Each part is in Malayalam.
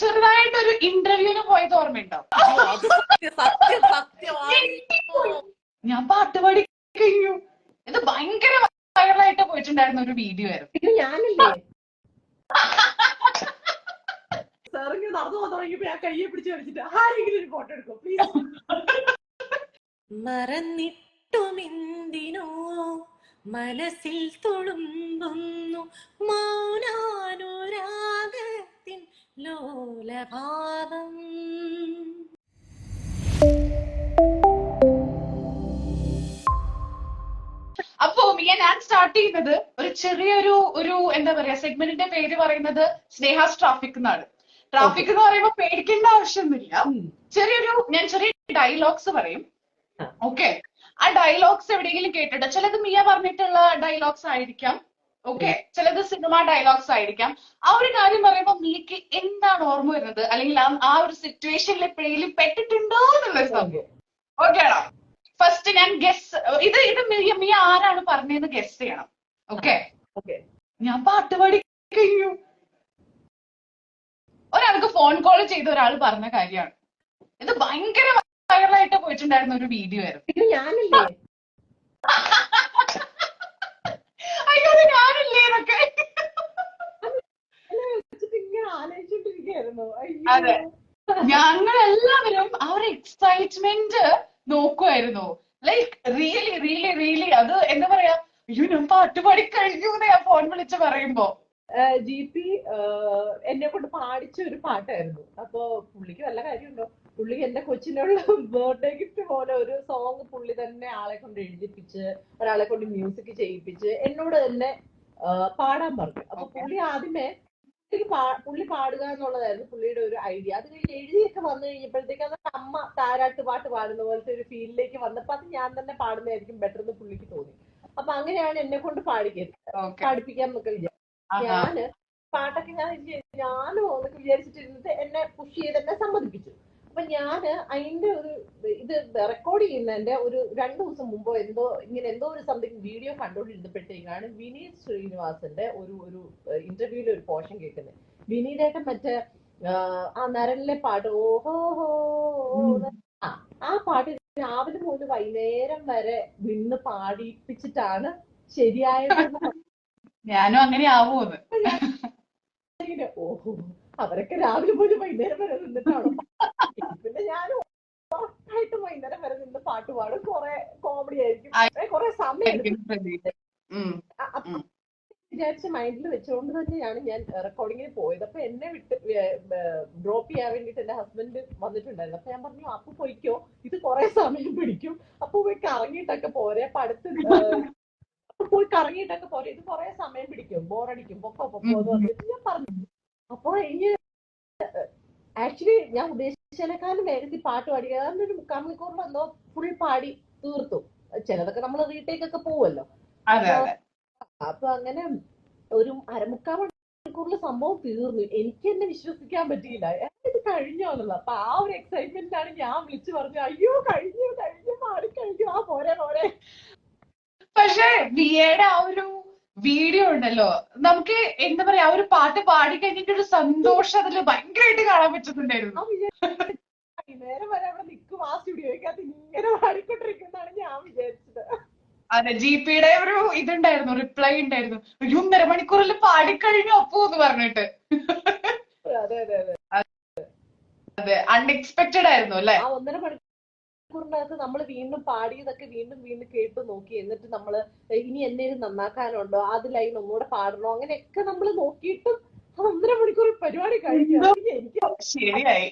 ചെറുതായിട്ടൊരു ഇന്റർവ്യൂവിന് പോയത് ഓർമ്മയുണ്ടോ? ഞാൻ പാട്ട് പാടി കഴിഞ്ഞു. ഇത് ഭയങ്കര വൈറലായിട്ട് പോയിട്ടുണ്ടായിരുന്ന ഒരു വീഡിയോ ആയിരുന്നു. ഞാനില്ലേ സാറിങ്ങനെ നടന്നു പോകാൻ തുടങ്ങിയപ്പോ ഞാൻ കയ്യെ പിടിച്ച് കളിച്ചിട്ട് ആരെങ്കിലും ഒരു ഫോട്ടോ എടുക്കും പ്ലീസ്. മറന്നിട്ടുമെന്തിനോ മനസ്സിൽ തുളുമ്പുന്നു മൗനാനുരാഗത്തിൻ ലോലഭാവം. അപ്പോ ഞാൻ സ്റ്റാർട്ട് ചെയ്യുന്നത് ഒരു ചെറിയൊരു എന്താ പറയാ സെഗ്മെന്റിന്റെ പേര് പറയുന്നത് സ്നേഹാസ് ട്രാഫിക് എന്നാണ്. ട്രാഫിക് എന്ന് പറയുമ്പോ പേടിക്കേണ്ട ആവശ്യമൊന്നുമില്ല. ഞാൻ ചെറിയ ഡയലോഗ്സ് പറയും. ഓക്കെ, ആ ഡയലോഗ്സ് എവിടെയെങ്കിലും കേട്ടിട്ട് ചിലത് മിയ പറഞ്ഞിട്ടുള്ള ഡയലോഗ്സ് ആയിരിക്കാം. ഓക്കെ, ചിലത് സിനിമ ഡയലോഗ്സ് ആയിരിക്കാം. ആ ഒരു കാര്യം പറയുമ്പോൾ മിയക്ക് എന്താണ് ഓർമ്മ വരുന്നത്, അല്ലെങ്കിൽ ആ ഒരു സിറ്റുവേഷനിൽ എപ്പോഴെങ്കിലും പെട്ടിട്ടുണ്ടോ എന്നുള്ളൊരു സംഭവം. ഓക്കെ ആണോ? ഫസ്റ്റ് ഞാൻ ഗസ് ഇത് മിയ ആരാണ് പറഞ്ഞതെന്ന് ഗസ് ചെയ്യണം. ഓക്കെ, ഞാൻ പാട്ട് പാടി കഴിഞ്ഞു. ഒരാൾക്ക് ഫോൺ കോൾ ചെയ്ത ഒരാൾ പറഞ്ഞ കാര്യമാണ്. ഇത് ഭയങ്കര വൈറലായിട്ട് പോയിട്ടുണ്ടായിരുന്ന ഒരു വീഡിയോ ആയിരുന്നു. ഞാനില്ലേ അയ്യോ ഞാനില്ലേ എന്നൊക്കെ ഇങ്ങനെ ആലോചിച്ചോണ്ടിരിക്കുകയായിരുന്നു. അതെ, ഞങ്ങൾ എല്ലാവരും ആ ഒരു എക്സൈറ്റ്മെന്റ് നോക്കുമായിരുന്നു. ലൈക്ക് റിയലി റിയലി റിയലി അത് എന്താ പറയാ, അയ്യോ ഞാൻ പാട്ട് പാടി കഴിഞ്ഞു എന്ന് ഞാൻ ഫോൺ വിളിച്ച് പറയുമ്പോ. GP എന്നെ കൊണ്ട് പാടിച്ച ഒരു പാട്ടായിരുന്നു. അപ്പൊ പുള്ളിക്ക് വല്ല കാര്യമുണ്ടോ? പുള്ളി എന്റെ കൊച്ചിനുള്ള ബർത്ത്ഡേ ഗിഫ്റ്റ് പോലെ ഒരു സോങ് പുള്ളി തന്നെ ആളെ കൊണ്ട് എഴുതിപ്പിച്ച് ഒരാളെ കൊണ്ട് മ്യൂസിക് ചെയ്യിപ്പിച്ച് എന്നോട് തന്നെ പാടാൻ പറഞ്ഞു. അപ്പൊ പുള്ളി ആദ്യമേ പുള്ളി പാടുക എന്നുള്ളതായിരുന്നു പുള്ളിയുടെ ഒരു ഐഡിയ. അത് കഴിഞ്ഞ് എഴുതിയൊക്കെ വന്നു കഴിഞ്ഞപ്പോഴത്തേക്ക് അത് അമ്മ താരാട്ട് പാട്ട് പാടുന്ന പോലത്തെ ഒരു ഫീലിലേക്ക് വന്നപ്പോ അത് ഞാൻ തന്നെ പാടുന്നതായിരിക്കും ബെറ്റർ എന്ന് പുള്ളിക്ക് തോന്നി. അപ്പൊ അങ്ങനെയാണ് എന്നെ കൊണ്ട് പാടിപ്പിക്കാൻ എന്നൊക്കെ വിചാരിച്ചു. ഞാന് പാട്ടൊക്കെ ഞാനോ എന്നൊക്കെ വിചാരിച്ചിട്ടിരുന്നിട്ട് എന്നെ പുഷ് ചെയ്ത് എന്നെ സമ്മതിപ്പിച്ചു. അപ്പൊ ഞാന് അതിന്റെ ഒരു ഇത് റെക്കോർഡ് ചെയ്യുന്നതിന്റെ ഒരു 2 ദിവസം മുമ്പോ എന്തോ ഒരു സംതിങ് വീഡിയോ കണ്ടുകൊണ്ടിരുന്നപ്പോഴത്തേക്കാണ് വിനീത് ശ്രീനിവാസന്റെ ഒരു ഇന്റർവ്യൂവിൽ ഒരു പോർഷൻ കേൾക്കുന്നത്. വിനീതേട്ടൻ മറ്റേ ആ നരനിലെ പാട്ട് ഓഹോ ആ പാട്ട് രാവിലെ മുതൽ വൈകുന്നേരം വരെ നിന്ന് പാടിപ്പിച്ചിട്ടാണ് ശരിയായത്. ഞാനും അങ്ങനെ ആവുമെന്ന്. ഓഹോ, അവരൊക്കെ രാവിലെ പോലും വൈകുന്നേരം വരെ നിന്നിട്ടാണോ? പിന്നെ ഞാനും ഉറപ്പായിട്ടും വൈകുന്നേരം വരെ നിന്ന് പാട്ട് പാടും. കുറെ കോമഡി ആയിരിക്കും, കുറെ സമയം വിചാരിച്ച മൈൻഡിൽ വെച്ചുകൊണ്ട് തന്നെയാണ് ഞാൻ റെക്കോർഡിങ്ങിന് പോയത്. അപ്പൊ എന്നെ വിട്ട് ഡ്രോപ്പ് ചെയ്യാൻ വേണ്ടിട്ട് എന്റെ ഹസ്ബൻഡ് വന്നിട്ടുണ്ടായിരുന്നു. അപ്പൊ ഞാൻ പറഞ്ഞു അപ്പൊ പോയിക്കോ, ഇത് കുറെ സമയം പിടിക്കും, അപ്പൊ പോയി കറങ്ങിയിട്ടൊക്കെ പോരെ, അപ്പൊ അടുത്ത് പോയി കറങ്ങിയിട്ടൊക്കെ പോരെ, ഇത് കുറെ സമയം പിടിക്കും, ബോറടിക്കും, പൊക്കോ എന്ന് പറഞ്ഞിട്ട് ഞാൻ പറഞ്ഞു. അപ്പൊ ഇനി ആക്ച്വലി ഞാൻ ഉദ്ദേശിച്ചതിനേക്കാളും വേഗത്തിൽ പാട്ട് പാടി ഏതാണ്ട് ഒരു 3/4 മണിക്കൂറിലെന്തോ ഫുൾ പാടി തീർത്തു. ചിലതൊക്കെ നമ്മൾ റീടേക്ക് ഒക്കെ പോവല്ലോ. അപ്പൊ അങ്ങനെ ഒരു 1/4 മണിക്കൂറിൽ സംഭവം തീർന്നു. എനിക്ക് തന്നെ വിശ്വസിക്കാൻ പറ്റിയില്ല ഇത് കഴിഞ്ഞോ എന്നുള്ളത്. അപ്പൊ ആ ഒരു എക്സൈറ്റ്മെന്റിലാണ് ഞാൻ വിളിച്ചു പറഞ്ഞു അയ്യോ കഴിഞ്ഞു പാടി കഴിഞ്ഞു, ആ പോരെ. പക്ഷെ വിയയുടെ ആ ഒരു വീഡിയോ ഉണ്ടല്ലോ, നമുക്ക് എന്താ പറയാ, ആ ഒരു പാട്ട് പാടി കഴിഞ്ഞിട്ട് ഒരു സന്തോഷം അതില് ഭയങ്കരമായിട്ട് കാണാൻ പറ്റുന്നുണ്ടായിരുന്നു. നേരം വരെ അവിടെ നിൽക്കും ആ സ്റ്റുഡിയോയ്ക്കകത്ത് ഇങ്ങനെ പാടിക്കൊണ്ടിരിക്കുന്നതാണ് ഞാൻ വിചാരിച്ചത്. അതെ, GPയുടെ ഒരു ഇതുണ്ടായിരുന്നു, റിപ്ലൈ ഉണ്ടായിരുന്നു, അയ്യോ 1/2 മണിക്കൂറിൽ പാടിക്കഴിഞ്ഞു അപ്പോ എന്ന് പറഞ്ഞിട്ട്. അതെ, അൺഎക്സ്പെക്ടഡ് ആയിരുന്നു അല്ലെ. ആ 1.5 മണിക്കൂറിനകത്ത് നമ്മൾ വീണ്ടും പാടിയതൊക്കെ വീണ്ടും കേട്ടു നോക്കി. എന്നിട്ട് നമ്മള് ഇനി എന്തെങ്കിലും നന്നാക്കാനുണ്ടോ, അത് ലൈൻ ഒന്നുകൂടെ പാടണോ, അങ്ങനെയൊക്കെ നമ്മൾ നോക്കിയിട്ടും 1.5 മണിക്കൂർ പരിപാടി കഴിഞ്ഞു. എനിക്ക് ശരിയായി.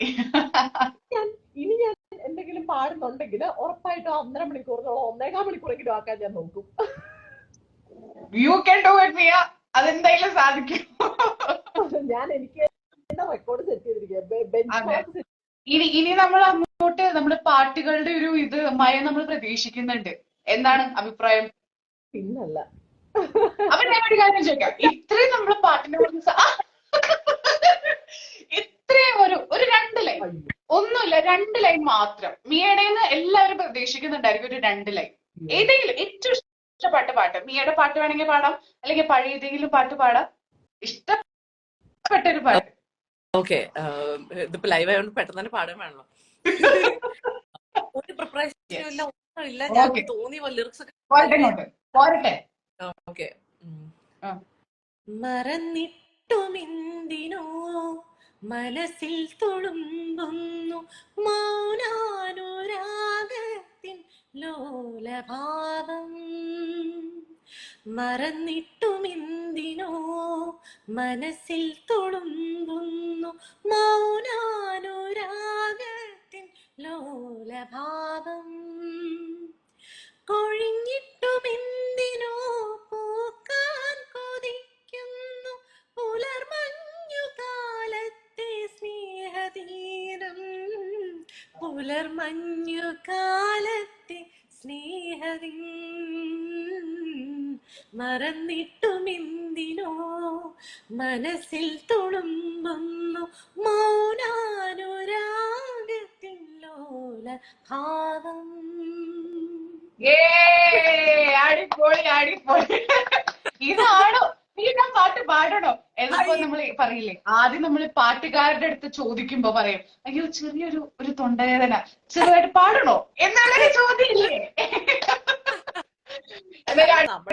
ഇനി ഞാൻ എന്തെങ്കിലും പാടുന്നുണ്ടെങ്കിൽ ഉറപ്പായിട്ടും 1.5 മണിക്കൂറിനോളം 1.25 മണിക്കൂറെങ്കിലും ആക്കാൻ ഞാൻ നോക്കും. You can do it Miya, അതെന്തായാലും സാധിക്കും. ഞാൻ എനിക്ക് റെക്കോർഡ് സെറ്റ് ചെയ്തിരിക്കുക. ഇനി നമ്മൾ അങ്ങോട്ട് നമ്മുടെ പാട്ടുകളുടെ ഒരു ഇത് മയം നമ്മൾ പ്രതീക്ഷിക്കുന്നുണ്ട്. എന്താണ് അഭിപ്രായം? പിന്നല്ല, അപ്പൊ ഞാൻ ഒരു കാര്യം ചോദിക്കാം, ഇത്രയും നമ്മൾ പാട്ടിനെ കുറിച്ച് ഇത്രയും ഒരു 2 ലൈൻ, ഒന്നുമില്ല 2 ലൈൻ മാത്രം മിയയുടേന്ന് എല്ലാവരും പ്രതീക്ഷിക്കുന്നുണ്ടായിരിക്കും. ഒരു 2 ലൈൻ ഏതെങ്കിലും ഏറ്റവും ഇഷ്ടപ്പെട്ട പാട്ട്, മിയയുടെ പാട്ട് വേണമെങ്കിൽ പാടാം, അല്ലെങ്കിൽ പഴയ ഏതെങ്കിലും പാട്ട് പാടാം, ഇഷ്ടപ്പെട്ടൊരു പാട്ട്. ഓക്കെ, ഇതിപ്പോ ലൈവ് ആയതുകൊണ്ട് പെട്ടെന്ന് തന്നെ പാടാൻ വേണല്ലോ. ഒരു പ്രിപ്പറേഷനും ഇല്ല, ഒന്നുമില്ല. ഞാൻ ഓക്കെ തോന്നിയ ലിറിക്സ് ഒക്കെ പോരട്ടെ ഇങ്ങോട്ട് പോരട്ടെ. ഓക്കെ. ആ. മറന്നിട്ടുമെന്തിനോ മനസ്സിൽ തുളുമ്പുന്നു മൗനാനുരാഗത്തിൻ ലോലഭാവം. മറന്നിട്ടുമെന്തിനോ മനസ്സിൽ തുളുമ്പുന്നു മൗനാനുരാഗത്തിൻ ലോലഭാവം. കൊഴിഞ്ഞിട്ടുമെന്തിനോ പൂക്കാൻ കൊതിക്കുന്നു പുലർമഞ്ഞു കാലത്തെ സ്നേഹതീരം. പുലർമഞ്ഞു കാലത്തെ സ്നേഹതീരം. മറന്നിട്ടുമെന്തിനോ മനസ്സിൽ തുളുമ്പുന്നു മൗനാനുരാഗത്തിൻ ലോലഭാവം. അടിപൊളി അടിപൊളി. ഇതാണോ നീ ഞാൻ പാട്ട് പാടണോ എന്നപ്പോ നമ്മൾ പറയില്ലേ, ആദ്യം നമ്മൾ പാട്ടുകാരുടെ അടുത്ത് ചോദിക്കുമ്പോ പറയും അയ്യോ ഒരു തൊണ്ടവേദന, ചെറുതായിട്ട് പാടണോ എന്നുള്ളൊരു ചോദ്യമില്ലേ?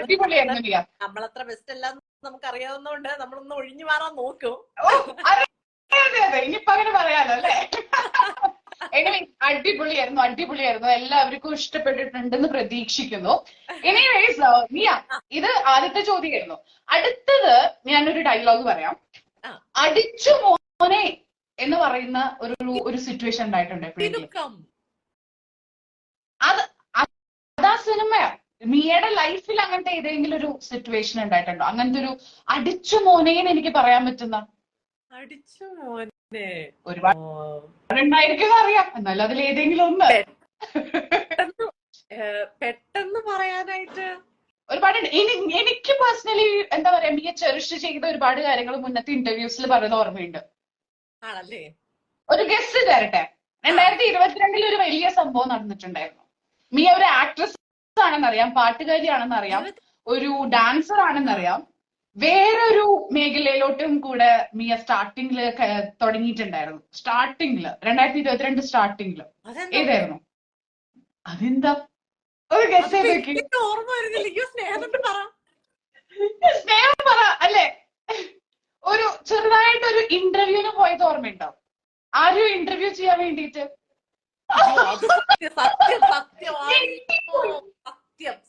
അടിപൊളിയായിരുന്നു നീ. നമ്മളത്ര ബെസ്റ്റ് അല്ല നമുക്ക് അറിയാവുന്നതുകൊണ്ട് നമ്മളൊന്ന് ഒഴിഞ്ഞു മാറാൻ നോക്കും. അതെ അതെ, ഇനിയിപ്പോ അങ്ങനെ പറയാലോ അല്ലെ. എങ്ങനെ അടിപൊളിയായിരുന്നു അടിപൊളിയായിരുന്നു. എല്ലാവർക്കും ഇഷ്ടപ്പെട്ടിട്ടുണ്ടെന്ന് പ്രതീക്ഷിക്കുന്നു. എനിവേസ് മിയ, ഇത് ആദ്യത്തെ ചോദ്യമായിരുന്നു. അടുത്തത് ഞാനൊരു ഡയലോഗ് പറയാം. അടിച്ചു മോനെ എന്ന് പറയുന്ന ഒരു സിറ്റുവേഷൻ ഉണ്ടായിട്ടുണ്ട് എപ്പോഴെങ്കിലും? അതാ സിനിമയാ. മിയയുടെ ലൈഫിൽ അങ്ങനത്തെ ഏതെങ്കിലും ഒരു സിറ്റുവേഷൻ ഉണ്ടായിട്ടുണ്ടോ? അങ്ങനത്തെ ഒരു അടിച്ചു മോനേന്ന് എനിക്ക് പറയാൻ പറ്റുന്ന അടിച്ചു മോനെ ഒരുപാടുണ്ടായിരിക്കും അറിയാം, എന്നാലും അതിൽ ഏതെങ്കിലും ഒന്ന് പെട്ടെന്ന് പറയാനായിട്ട് ഒരുപാടുണ്ട്. എനിക്ക് പേഴ്സണലി എന്താ പറയാ, മിയ ചെറിഷ് ചെയ്ത ഒരുപാട് കാര്യങ്ങൾ മുന്നത്തെ ഇന്റർവ്യൂസിൽ പറയുന്ന ഓർമ്മയുണ്ട്. ആണല്ലേ? ഒരു ഗസ്റ്റ് തരട്ടെ. 2022 ഒരു വലിയ സംഭവം നടന്നിട്ടുണ്ടായിരുന്നു. മിയ ഒരു ആക്ട്രസ് ആണെന്നറിയാം, പാട്ടുകാരിയാണെന്നറിയാം, ഒരു ഡാൻസർ ആണെന്നറിയാം, വേറൊരു മേഖലയിലോട്ടും കൂടെ മിയ സ്റ്റാർട്ടിങ്ങില് തുടങ്ങിയിട്ടുണ്ടായിരുന്നു. 2022 സ്റ്റാർട്ടിങ്ങില് ഏതായിരുന്നു? അതെന്താ ഒരു ഗസ്റ്റ് ചെയ്തേക്ക്. സ്നേഹം പറ അല്ലെ? ഒരു ചെറുതായിട്ടൊരു ഇന്റർവ്യൂവിന് പോയത് ഓർമ്മയുണ്ടോ? ആരും ഇന്റർവ്യൂ ചെയ്യാൻ വേണ്ടിയിട്ട്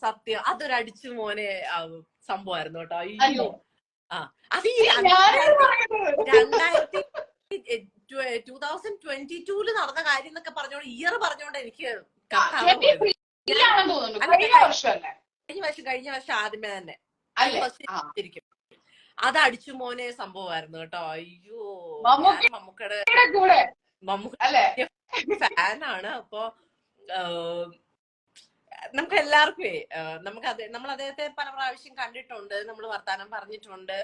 സത്യം അതൊരു അടിച്ചു മോനെ സംഭവമായിരുന്നു കേട്ടോ. അയ്യോ, അത് 2022 നടന്ന കാര്യം എന്നൊക്കെ പറഞ്ഞോണ്ട് ഇയർ പറഞ്ഞോണ്ട് എനിക്ക് കഴിഞ്ഞ വർഷം ആദ്യമേ തന്നെ ശരിക്കും അത് അടിച്ചു മോനെ സംഭവമായിരുന്നു കേട്ടോ. അയ്യോ, മമ്മൂക്കയുടെ ഫാനാണ്. അപ്പൊ നമുക്ക് എല്ലാവർക്കും നമ്മൾ അദ്ദേഹത്തെ പല പ്രാവശ്യം കണ്ടിട്ടുണ്ട്, നമ്മൾ വർത്താനം പറഞ്ഞിട്ടുണ്ട്,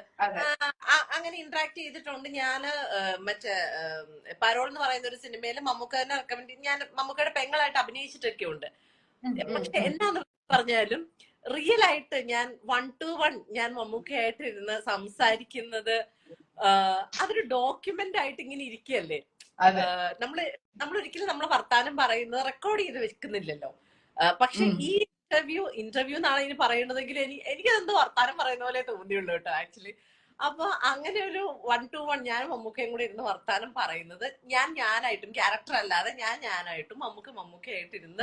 അങ്ങനെ ഇന്ററാക്ട് ചെയ്തിട്ടുണ്ട്. ഞാന് മറ്റേ പരോൾ എന്ന് പറയുന്ന ഒരു സിനിമയിൽ മമ്മൂക്കനെ റെക്കമെൻഡ്, ഞാൻ മമ്മൂക്കയുടെ പെങ്ങളായിട്ട് അഭിനയിച്ചിട്ടൊക്കെ ഉണ്ട്. പക്ഷെ എന്നാന്ന് പറഞ്ഞാലും റിയൽ ആയിട്ട് ഞാൻ 1 to 1 ഞാൻ മമ്മൂക്കയായിട്ട് ഇരുന്ന് സംസാരിക്കുന്നത് അതൊരു ഡോക്യുമെന്റ് ആയിട്ട് ഇങ്ങനെ ഇരിക്കുകയല്ലേ. നമ്മളൊരിക്കലും നമ്മളെ വർത്താനം പറയുന്നത് റെക്കോർഡ് ചെയ്ത് വെക്കുന്നില്ലല്ലോ. പക്ഷെ ഈ ഇന്റർവ്യൂ എന്നാണ് ഇനി പറയുന്നതെങ്കിൽ എനിക്കതെന്തോ വർത്താനം പറയുന്ന പോലെ തോന്നിയുള്ളൂ കേട്ടോ ആക്ച്വലി. അപ്പൊ അങ്ങനെ ഒരു 1 to 1 ഞാൻ മമ്മൂക്കയും കൂടെ ഇരുന്ന് വർത്താനം പറയുന്നത് ഞാനായിട്ടും ക്യാരക്ടർ അല്ലാതെ ഞാനായിട്ടും മമ്മൂക്കയായിട്ട് ഇരുന്ന്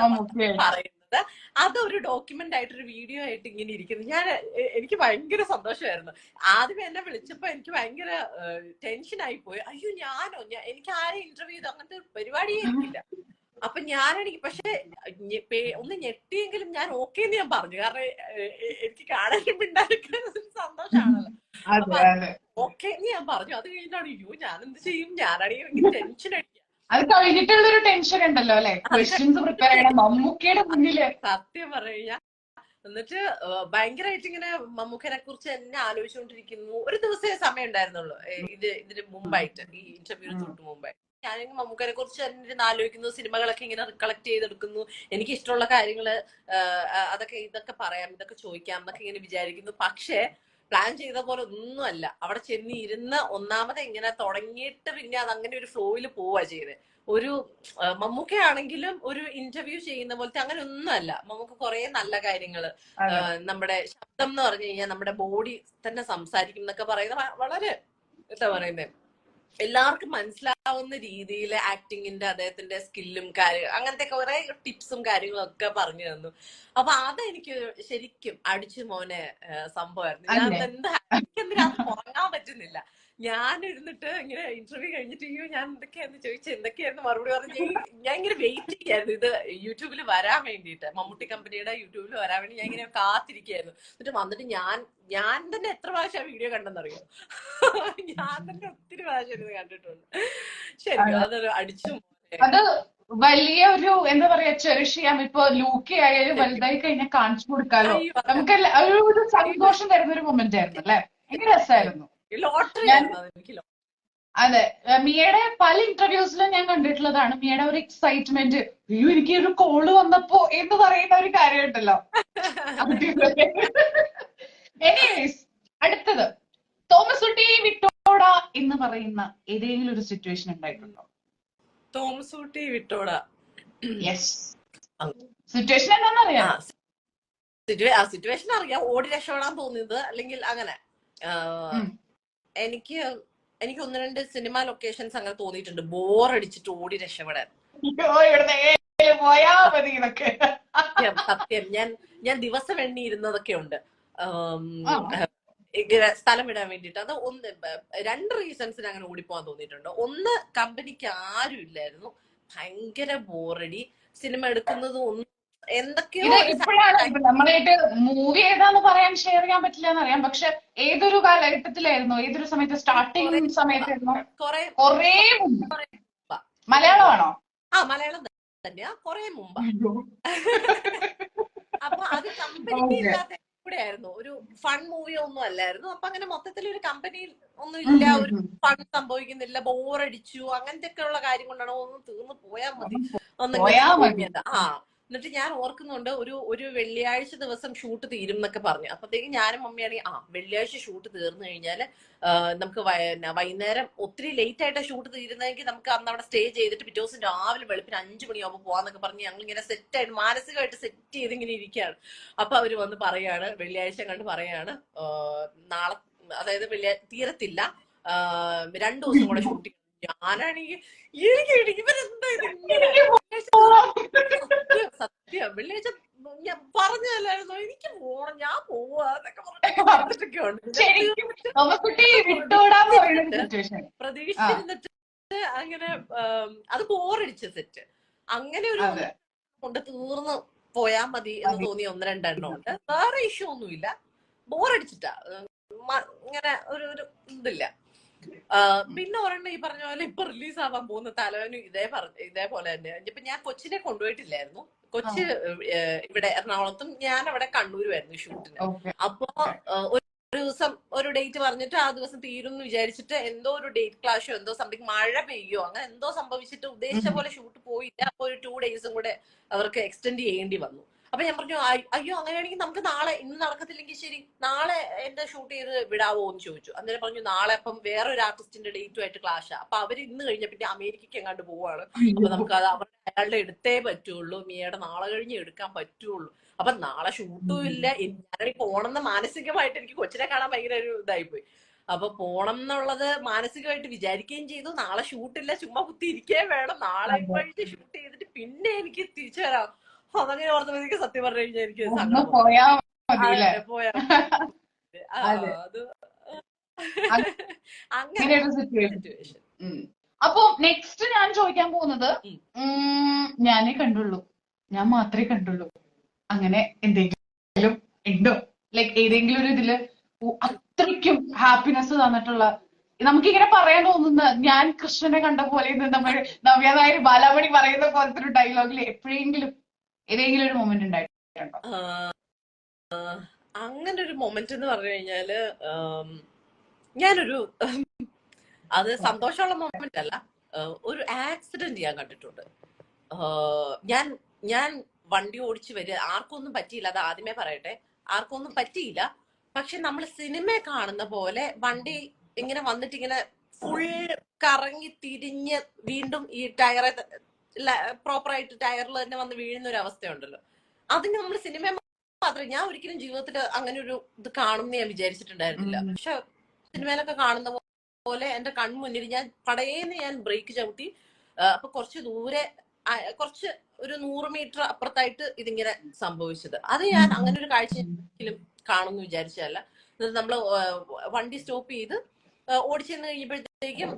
പറയുന്നത് അതൊരു ഡോക്യുമെന്റ് ആയിട്ടൊരു വീഡിയോ ആയിട്ട് ഇങ്ങനെ ഇരിക്കുന്നു. എനിക്ക് ഭയങ്കര സന്തോഷമായിരുന്നു. ആദ്യമേ എന്നെ വിളിച്ചപ്പോ എനിക്ക് ഭയങ്കര ടെൻഷൻ ആയിപ്പോയി. അയ്യോ എനിക്ക് ആരെയും ഇന്റർവ്യൂ ചെയ്തു അങ്ങനത്തെ പരിപാടിയേ എനിക്കില്ല. അപ്പൊ ഞാനാണെങ്കിൽ പക്ഷെ ഒന്ന് ഞെട്ടിയെങ്കിലും ഞാൻ ഓക്കേന്ന് ഞാൻ പറഞ്ഞു. കാരണം എനിക്ക് കാണാനും പിണ്ടാനൊക്കെ സന്തോഷമാണല്ലോ. ഓക്കെ ഞാൻ പറഞ്ഞു. അത് കഴിഞ്ഞാണ് അയ്യോ ഞാൻ എന്ത് ചെയ്യും, ഞാനാണെങ്കിൽ ഭയങ്കര ടെൻഷൻ അടിക്കുക. അത് കഴിഞ്ഞിട്ടുള്ളൊരു ടെൻഷൻ ഉണ്ടല്ലോ അല്ലെ, ക്വസ്റ്റ്യൻസ് പ്രിപ്പയർ ചെയ്യണം മമ്മൂക്കയുടെ മുന്നില്. സത്യം പറയുക. എന്നിട്ട് ഭയങ്കരമായിട്ട് ഇങ്ങനെ മമ്മൂക്കനെ കുറിച്ച് തന്നെ ആലോചിച്ചുകൊണ്ടിരിക്കുന്നു. ഒരു ദിവസമേ സമയം ഉണ്ടായിരുന്നുള്ളൂ ഇതിന് മുമ്പായിട്ട്, ഈ ഇന്റർവ്യൂവിന് തൊട്ട് മുമ്പായിട്ട്. ഞാനിങ്ങനെ മമ്മൂക്കനെ കുറിച്ച് തന്നെ ആലോചിക്കുന്നു, സിനിമകളൊക്കെ ഇങ്ങനെ റിക്കളക്ട് ചെയ്തെടുക്കുന്നു, എനിക്ക് ഇഷ്ടമുള്ള കാര്യങ്ങള് ഇതൊക്കെ പറയാം, ഇതൊക്കെ ചോദിക്കാം എന്നൊക്കെ ഇങ്ങനെ വിചാരിക്കുന്നു. പക്ഷെ പ്ലാൻ ചെയ്ത പോലെ ഒന്നുമല്ല. അവിടെ ചെന്ന് ഇരുന്ന് ഒന്നാമത് ഇങ്ങനെ തുടങ്ങിയിട്ട് പിന്നെ അത് അങ്ങനെ ഒരു ഫ്ലോയിൽ പോവാ ചെയ്തത്. ഒരു മമ്മൂക്കയാണെങ്കിലും ഒരു ഇന്റർവ്യൂ ചെയ്യുന്ന പോലത്തെ അങ്ങനെ ഒന്നുമല്ല. മമ്മൂക്ക കുറെ നല്ല കാര്യങ്ങള്, നമ്മുടെ ശബ്ദം എന്ന് പറഞ്ഞു കഴിഞ്ഞാൽ നമ്മുടെ ബോഡി തന്നെ സംസാരിക്കും എന്നൊക്കെ പറയുന്നത് വളരെ എന്താ പറയുന്നത്, എല്ലാവർക്കും മനസ്സിലാവുന്ന രീതിയിൽ ആക്ടിങ്ങിന്റെ അദ്ദേഹത്തിന്റെ സ്കില്ലും അങ്ങനത്തെ കുറെ ടിപ്സും കാര്യങ്ങളും ഒക്കെ പറഞ്ഞു തന്നു. അപ്പൊ അതെനിക്ക് ശരിക്കും അടിച്ചു മോനെ സംഭവമായിരുന്നു. ഞാൻ എനിക്കെന്തിനാ അത് ഉറങ്ങാൻ പറ്റുന്നില്ല. ഞാൻ ഇരുന്നിട്ട് ഇങ്ങനെ ഇന്റർവ്യൂ കഴിഞ്ഞിട്ട് ഞാൻ എന്തൊക്കെയാന്ന് ചോദിച്ചു, എന്തൊക്കെയായിരുന്നു മറുപടി പറഞ്ഞു. ഞാൻ ഇങ്ങനെ വെയിറ്റ് ചെയ്യായിരുന്നു ഇത് യൂട്യൂബിൽ വരാൻ വേണ്ടിയിട്ട്, മമ്മൂട്ടി കമ്പനിയുടെ യൂട്യൂബിൽ വരാൻ വേണ്ടി ഞാൻ ഇങ്ങനെ കാത്തിരിക്കുകയായിരുന്നു. എന്നിട്ട് വന്നിട്ട് ഞാൻ തന്നെ എത്ര പ്രാവശ്യം വീഡിയോ കണ്ടെന്നറിയോ? ഞാൻ തന്നെ ഒത്തിരി പ്രാവശ്യം ഇത് കണ്ടിട്ടുണ്ട്. ശരിക്കും അതൊരു അടിച്ചു. അത് വലിയ ഒരു എന്താ പറയാ, ചെറിഷ് ചെയ്യാം. ഇപ്പൊ ലൂക്കി ആയാലും വലുതായി കഴിഞ്ഞാൽ കാണിച്ചു കൊടുക്കാലോ. നമുക്ക് ഒരു സന്തോഷം തരുന്ന ഒരു മൊമെന്റ് ആയിരുന്നു അല്ലെ. ഭയങ്കര രസമായിരുന്നു. ലോട്ടറി അതെ, മിയയുടെ പല ഇന്റർവ്യൂസിലും ഞാൻ കണ്ടിട്ടുള്ളതാണ്. മിയയുടെ ഒരു എക്സൈറ്റ്മെന്റ്, അയ്യോ എനിക്ക് ഒരു കോള് വന്നപ്പോ എന്ന് പറയുന്ന ഒരു കാര്യമുണ്ടല്ലോ. എനിവേസ്, അടുത്തത് തോമസ് കുട്ടി വിട്ടോടാ എന്ന് പറയുന്ന ഏതെങ്കിലും ഒരു സിറ്റുവേഷൻ ഉണ്ടായിട്ടുണ്ടോ? തോമസ് കുട്ടി വിട്ടോടാ, യെസ്. സിറ്റുവേഷൻ എന്താണെന്നറിയാം? സിറ്റുവേഷൻ അറിയാം. ഓടി രക്ഷപ്പെടാൻ തോന്നിയത് അല്ലെങ്കിൽ അങ്ങനെ. എനിക്ക് ഒന്ന് രണ്ട് സിനിമ ലൊക്കേഷൻസ് അങ്ങനെ തോന്നിയിട്ടുണ്ട്, ബോറടിച്ചിട്ട് ഓടി രക്ഷപ്പെടാൻ. സത്യം, ഞാൻ ദിവസം എണ്ണി ഇരുന്നതൊക്കെ ഉണ്ട് സ്ഥലം വിടാൻ വേണ്ടിട്ട്. അത് രണ്ട് റീസൺസിന് അങ്ങനെ ഓടിപ്പോവാൻ തോന്നിയിട്ടുണ്ട്. ഒന്ന്, കമ്പനിക്ക് ആരും ഇല്ലായിരുന്നു, ഭയങ്കര ബോറടി, സിനിമ എടുക്കുന്നത് ഒന്നും എന്തൊക്കെയോ. നമ്മളായിട്ട് മൂവി ഏതാന്ന് പറയാൻ ഷെയർ ചെയ്യാൻ പറ്റില്ല എന്നറിയാം, പക്ഷെ ഏതൊരു കാലഘട്ടത്തിലായിരുന്നു, ഏതൊരു സമയത്ത്, സ്റ്റാർട്ടിങ് സമയത്തായിരുന്നു? കൊറേ മുമ്പ്. മലയാളമാണോ? മലയാളം തന്നെയാ, കൊറേ മുമ്പ്. അപ്പൊ അത് കമ്പനി ഇല്ലാത്ത കൂടെ ആയിരുന്നു, ഒരു ഫൺ മൂവി ഒന്നും അല്ലായിരുന്നു. അപ്പൊ അങ്ങനെ മൊത്തത്തിൽ ഒരു കമ്പനിയിൽ ഒന്നും ഇല്ല, ഒരു ഫൺ സംഭവിക്കുന്നില്ല, ബോറടിച്ചു, അങ്ങനത്തെ ഒക്കെ ഉള്ള കാര്യം കൊണ്ടാണ് ഒന്ന് തീർന്നു പോയാൽ മതി ഒന്നും. എന്നിട്ട് ഞാൻ ഓർക്കുന്നുണ്ട്, ഒരു വെള്ളിയാഴ്ച ദിവസം ഷൂട്ട് തീരും എന്നൊക്കെ പറഞ്ഞു. അപ്പത്തേക്കും ഞാനും മമ്മിയാണെങ്കിൽ വെള്ളിയാഴ്ച ഷൂട്ട് തീർന്നു കഴിഞ്ഞാല് നമുക്ക് വൈകുന്നേരം ഒത്തിരി ലേറ്റ് ആയിട്ട് ഷൂട്ട് തീരുന്നതെങ്കിൽ നമുക്ക് അന്ന് അവിടെ സ്റ്റേ ചെയ്തിട്ട് പിറ്റേ ദിവസം രാവിലെ വെളുപ്പിന് 5 മണിയാകുമ്പോൾ പോവാന്നൊക്കെ പറഞ്ഞ് ഞങ്ങൾ ഇങ്ങനെ സെറ്റായിട്ട് മാനസികമായിട്ട് സെറ്റ് ചെയ്ത് ഇങ്ങനെ ഇരിക്കുകയാണ്. അപ്പൊ അവര് വന്ന് പറയാണ്, വെള്ളിയാഴ്ച കണ്ട് പറയാണ്, നാളെ അതായത് തീരത്തില്ല, 2 ദിവസം കൂടെ ഷൂട്ടിങ്. ഞാനാണെങ്കിൽ ഇവരെന്താ സത്യം, വെള്ളിയാഴ്ച ഞാൻ പറഞ്ഞല്ലായിരുന്നോ എനിക്ക് പോണം, ഞാൻ പോവാന്നൊക്കെ പ്രതീക്ഷിച്ചിരുന്നിട്ട് അങ്ങനെ അത് ബോറടിച്ച സെറ്റ്. അങ്ങനെ ഒരു കൊണ്ട് തീർന്ന് പോയാ മതി എന്ന് തോന്നിയ 1-2 ഉണ്ട്. വേറെ ഇഷ്യൂ ഒന്നുമില്ല, ബോറടിച്ചിട്ടാ, ഇങ്ങനെ ഒരു ഇതില്ല. പിന്നെ ഒരെണ്ണം ഈ പറഞ്ഞ പോലെ ഇപ്പൊ റിലീസ് ആവാൻ പോകുന്ന തലവനും ഇതേപോലെ തന്നെ. ഇപ്പൊ ഞാൻ കൊച്ചിനെ കൊണ്ടുപോയിട്ടില്ലായിരുന്നു. കൊച്ചി ഇവിടെ എറണാകുളത്തും ഞാൻ അവിടെ കണ്ണൂരുമായിരുന്നു ഷൂട്ടിന്. അപ്പൊ ഒരു ദിവസം ഒരു ഡേറ്റ് പറഞ്ഞിട്ട് ആ ദിവസം തീരും എന്ന് വിചാരിച്ചിട്ട് എന്തോ ഒരു ഡേറ്റ് ക്ലാഷോ എന്തോ സംതിങ്, മഴ പെയ്യോ അങ്ങനെ എന്തോ സംഭവിച്ചിട്ട് ഉദ്ദേശിച്ച പോലെ ഷൂട്ട് പോയില്ല. അപ്പൊ ഒരു 2 days കൂടെ അവർക്ക് എക്സ്റ്റെൻഡ് ചെയ്യേണ്ടി വന്നു. അപ്പൊ ഞാൻ പറഞ്ഞു, അയ്യോ അങ്ങനെയാണെങ്കിൽ നമുക്ക് നാളെ, ഇന്ന് നടക്കത്തില്ലെങ്കിൽ ശരി നാളെ എന്റെ ഷൂട്ട് ചെയ്ത് വിടാവോ എന്ന് ചോദിച്ചു. അന്നേരം പറഞ്ഞു നാളെ അപ്പം വേറൊരു ആർട്ടിസ്റ്റിന്റെ ഡേറ്റുമായിട്ട് ക്ലാഷാ. അപ്പൊ അവര് ഇന്ന് കഴിഞ്ഞ പിന്നെ അമേരിക്കയ്ക്ക് എങ്ങാണ്ട് പോവാണ്. അപ്പൊ നമുക്ക് അത് അയാളുടെ എടുത്തേ പറ്റുള്ളൂ, മിയയുടെ നാളെ കഴിഞ്ഞ് എടുക്കാൻ പറ്റുള്ളൂ. അപ്പൊ നാളെ ഷൂട്ടും ഇല്ല, ഞാനാണെങ്കിൽ പോണെന്ന് മാനസികമായിട്ട് എനിക്ക് കൊച്ചിനെ കാണാൻ ഭയങ്കര ഒരു ഇതായിപ്പോയി. അപ്പൊ പോണം എന്നുള്ളത് മാനസികമായിട്ട് വിചാരിക്കുകയും ചെയ്തു. നാളെ ഷൂട്ടില്ല, ചുമ്മാ കുത്തി ഇരിക്കുകയും വേണം, നാളെ കഴിഞ്ഞ് ഷൂട്ട് ചെയ്തിട്ട് പിന്നെ എനിക്ക് തിരിച്ചു വരാം. അതങ്ങനെ ഓർത്തപ്പോ എനിക്ക് സത്യം പറഞ്ഞു കഴിഞ്ഞാൽ എനിക്ക് അപ്പൊ നെക്സ്റ്റ് ഞാൻ ചോദിക്കാൻ പോകുന്നത്, ഞാനേ കണ്ടുള്ളൂ, ഞാൻ മാത്രമേ കണ്ടുള്ളൂ, അങ്ങനെ എന്തെങ്കിലും ഉണ്ടോ? ലൈക്ക് ഏതെങ്കിലും ഒരു ഇതില് അത്രയ്ക്കും ഹാപ്പിനെസ് തന്നിട്ടുള്ള, നമുക്കിങ്ങനെ പറയാൻ തോന്നുന്ന, ഞാൻ കൃഷ്ണനെ കണ്ട പോലെ നമ്മൾ നവ്യ നായർ ബാലാമണി പറയുന്ന പോലത്തെ ഒരു ഡയലോഗിൽ എപ്പോഴെങ്കിലും ഏതെങ്കിലും ഒരു മൊമെന്റ് ഉണ്ടായിട്ടുണ്ടോ? അങ്ങനെ ഒരു മൊമെന്റ് എന്ന് പറഞ്ഞു കഴിഞ്ഞാല് ഞാനൊരു അത് സന്തോഷമുള്ള മൊമെന്റ് അല്ല, ഒരു ആക്സിഡന്റ് ഞാൻ കണ്ടിട്ടുണ്ട്. ഞാൻ വണ്ടി ഓടിച്ചു വരിക, ആർക്കൊന്നും പറ്റിയില്ല, അത് ആദ്യമേ പറയട്ടെ, ആർക്കൊന്നും പറ്റിയില്ല. പക്ഷെ നമ്മൾ സിനിമ കാണുന്ന പോലെ വണ്ടി ഇങ്ങനെ വന്നിട്ട് ഇങ്ങനെ ഫുൾ കറങ്ങി തിരിഞ്ഞ് വീണ്ടും ഈ ടയറെ പ്രോപ്പറായിട്ട് ടയറിൽ തന്നെ വന്ന് വീഴുന്ന ഒരു അവസ്ഥയുണ്ടല്ലോ. അത് നമ്മൾ സിനിമ മാത്രമേ, ഞാൻ ഒരിക്കലും ജീവിതത്തിൽ അങ്ങനെ ഒരു ഇത് കാണുമെന്ന് ഞാൻ വിചാരിച്ചിട്ടുണ്ടായിരുന്നില്ല. പക്ഷെ സിനിമയിലൊക്കെ കാണുന്ന പോലെ എന്റെ കൺമുന്നിൽ ഞാൻ പടയേന്ന് ഞാൻ ബ്രേക്ക് ചവിട്ടി. അപ്പൊ കുറച്ച് ദൂരെ കുറച്ച് ഒരു 100 മീറ്റർ അപ്പുറത്തായിട്ട് ഇതിങ്ങനെ സംഭവിച്ചത്. അത് ഞാൻ അങ്ങനെ ഒരു കാഴ്ച കാണുമെന്ന് വിചാരിച്ചതല്ല. നമ്മള് വണ്ടി സ്റ്റോപ്പ് ചെയ്ത് ഓടിച്ചെന്ന് കഴിയുമ്പോഴത്തേക്കും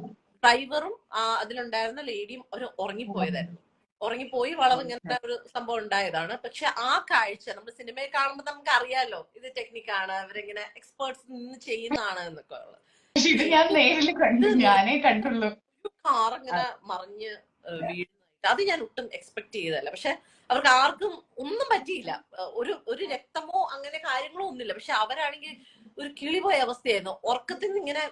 ഡ്രൈവറും അതിലുണ്ടായിരുന്ന ലേഡിയും ഒരു ഉറങ്ങിപ്പോയതായിരുന്നു. ഉറങ്ങിപ്പോയി വളവ് ഇങ്ങനത്തെ ഒരു സംഭവം ഉണ്ടായതാണ്. പക്ഷെ ആ കാഴ്ച നമ്മൾ സിനിമയിൽ കാണുമ്പോൾ നമുക്ക് അറിയാലോ ഇത് ടെക്നിക്കാണ്, അവരിങ്ങനെ എക്സ്പേർട്സ് നിന്ന് ചെയ്യുന്നതാണ് എന്നൊക്കെ ഉള്ളത്. ഇത് ഞാൻ നേരിൽ കണ്ടു, ഞാനേ കണ്ടുള്ളൂ. കാറിങ്ങനെ മറിഞ്ഞ് വീഴുന്നതായിട്ട് അത് ഞാൻ ഒട്ടും എക്സ്പെക്ട് ചെയ്തതല്ല. പക്ഷെ അവർക്ക് ആർക്കും ഒന്നും പറ്റിയില്ല, ഒരു രക്തമോ അങ്ങനെ കാര്യങ്ങളോ ഒന്നുമില്ല. പക്ഷെ അവരാണെങ്കിൽ ഒരു കിളിപോയ അവസ്ഥയായിരുന്നു. ഉറക്കത്തിൽ നിന്ന് ഇങ്ങനെ